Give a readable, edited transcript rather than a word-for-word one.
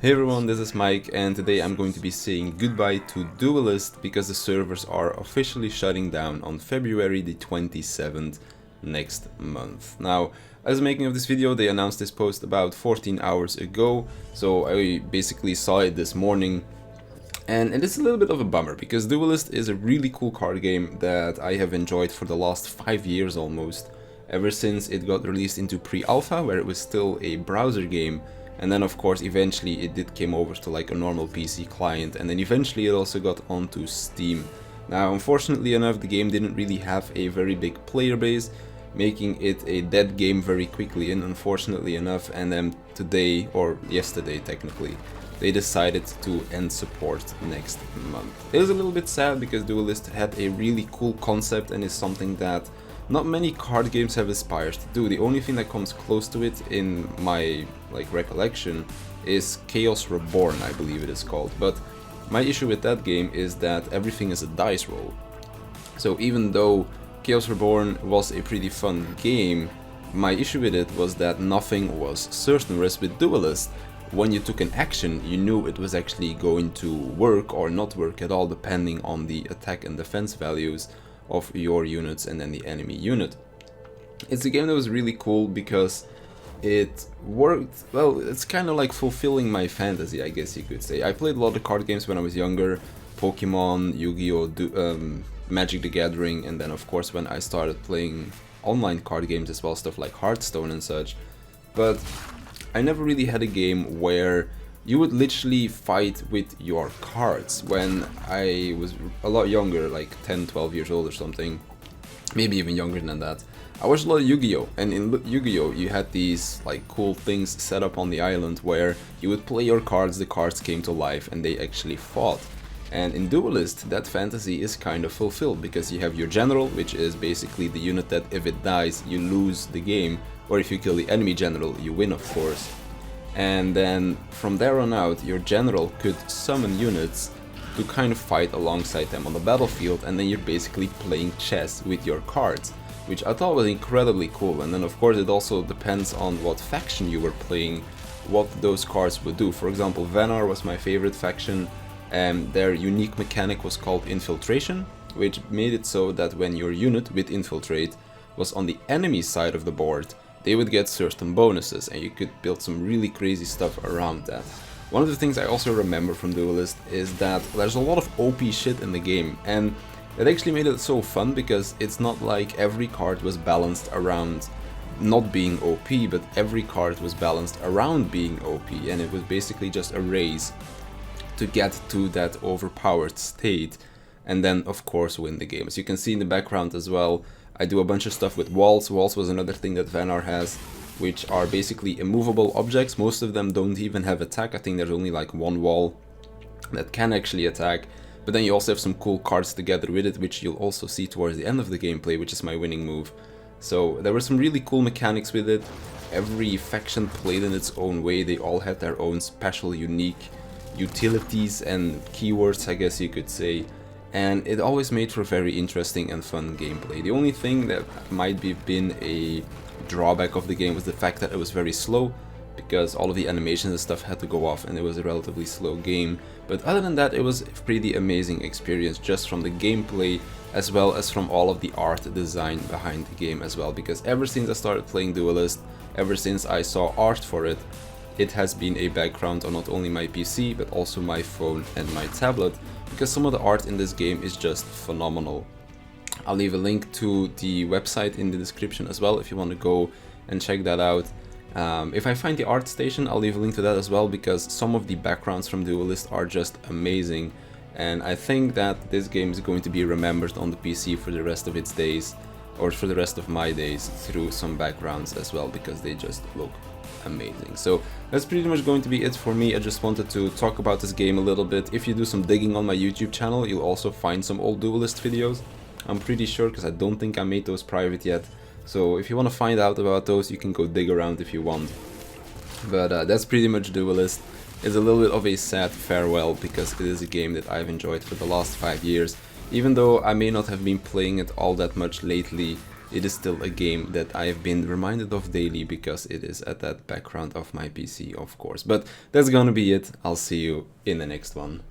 Hey everyone, this is Mike, and today I'm going to be saying goodbye to Duelyst because the servers are officially shutting down on February the 27th next month. Now, as the making of this video, they announced this post about 14 hours ago, so I basically saw it this morning. And it is a little bit of a bummer because Duelyst is a really cool card game that I have enjoyed for the last 5 years almost, ever since it got released into pre-alpha where it was still a browser game. And then of course eventually it did came over to like a normal PC client, and then eventually it also got onto Steam. Now unfortunately enough, the game didn't really have a very big player base, making it a dead game very quickly, and unfortunately enough, and then today, or yesterday technically, they decided to end support next month. It is a little bit sad because Duelyst had a really cool concept and is something that not many card games have aspired to do. The only thing that comes close to it in my recollection is Chaos Reborn, I believe it is called. But my issue with that game is that everything is a dice roll. So even though Chaos Reborn was a pretty fun game, my issue with it was that nothing was certain, whereas with Duelyst, when you took an action, you knew it was actually going to work or not work at all, depending on the attack and defense values of your units and then the enemy unit. It's a game that was really cool because it worked, well, it's kind of like fulfilling my fantasy, I guess you could say. I played a lot of card games when I was younger, Pokemon, Yu-Gi-Oh!, Magic the Gathering, and then of course when I started playing online card games as well, stuff like Hearthstone and such. But I never really had a game where you would literally fight with your cards. When I was a lot younger, like 10, 12 years old or something, maybe even younger than that, I watched a lot of Yu-Gi-Oh! And in Yu-Gi-Oh! You had these like cool things set up on the island where you would play your cards, the cards came to life and they actually fought. And in Duelyst, that fantasy is kind of fulfilled because you have your general, which is basically the unit that if it dies, you lose the game, or if you kill the enemy general, you win of course. And then from there on out, your general could summon units to kind of fight alongside them on the battlefield, and then you're basically playing chess with your cards, which I thought was incredibly cool. And then of course it also depends on what faction you were playing, what those cards would do. For example, Venar was my favorite faction, and their unique mechanic was called Infiltration, which made it so that when your unit with Infiltrate was on the enemy side of the board, they would get certain bonuses, and you could build some really crazy stuff around that. One of the things I also remember from Duelyst is that there's a lot of OP shit in the game, and it actually made it so fun because it's not like every card was balanced around not being OP, but every card was balanced around being OP, and it was basically just a race to get to that overpowered state, and then of course win the game. As you can see in the background as well, I do a bunch of stuff with walls. Walls was another thing that Venar has, which are basically immovable objects. Most of them don't even have attack. I think there's only like one wall that can actually attack. But then you also have some cool cards together with it, which you'll also see towards the end of the gameplay, which is my winning move. So there were some really cool mechanics with it. Every faction played in its own way. They all had their own special, unique utilities and keywords, I guess you could say. And it always made for very interesting and fun gameplay. The only thing that might have been a drawback of the game was the fact that it was very slow, because all of the animations and stuff had to go off and it was a relatively slow game. But other than that, it was a pretty amazing experience just from the gameplay as well as from all of the art design behind the game as well, because ever since I started playing Duelyst, ever since I saw art for it, it has been a background on not only my PC but also my phone and my tablet, because some of the art in this game is just phenomenal. I'll leave a link to the website in the description as well if you want to go and check that out. If I find the art station, I'll leave a link to that as well, because some of the backgrounds from Duelyst are just amazing, and I think that this game is going to be remembered on the PC for the rest of its days, or for the rest of my days, through some backgrounds as well, because they just look amazing. So that's pretty much going to be it for me. I just wanted to talk about this game a little bit. If you do some digging on my YouTube channel, you'll also find some old Duelyst videos, I'm pretty sure, because I don't think I made those private yet. So if you want to find out about those, you can go dig around if you want. But that's pretty much Duelyst. It's a little bit of a sad farewell because it is a game that I've enjoyed for the last 5 years. Even though I may not have been playing it all that much lately, it is still a game that I have been reminded of daily because it is at that background of my PC, of course. But that's gonna be it. I'll see you in the next one.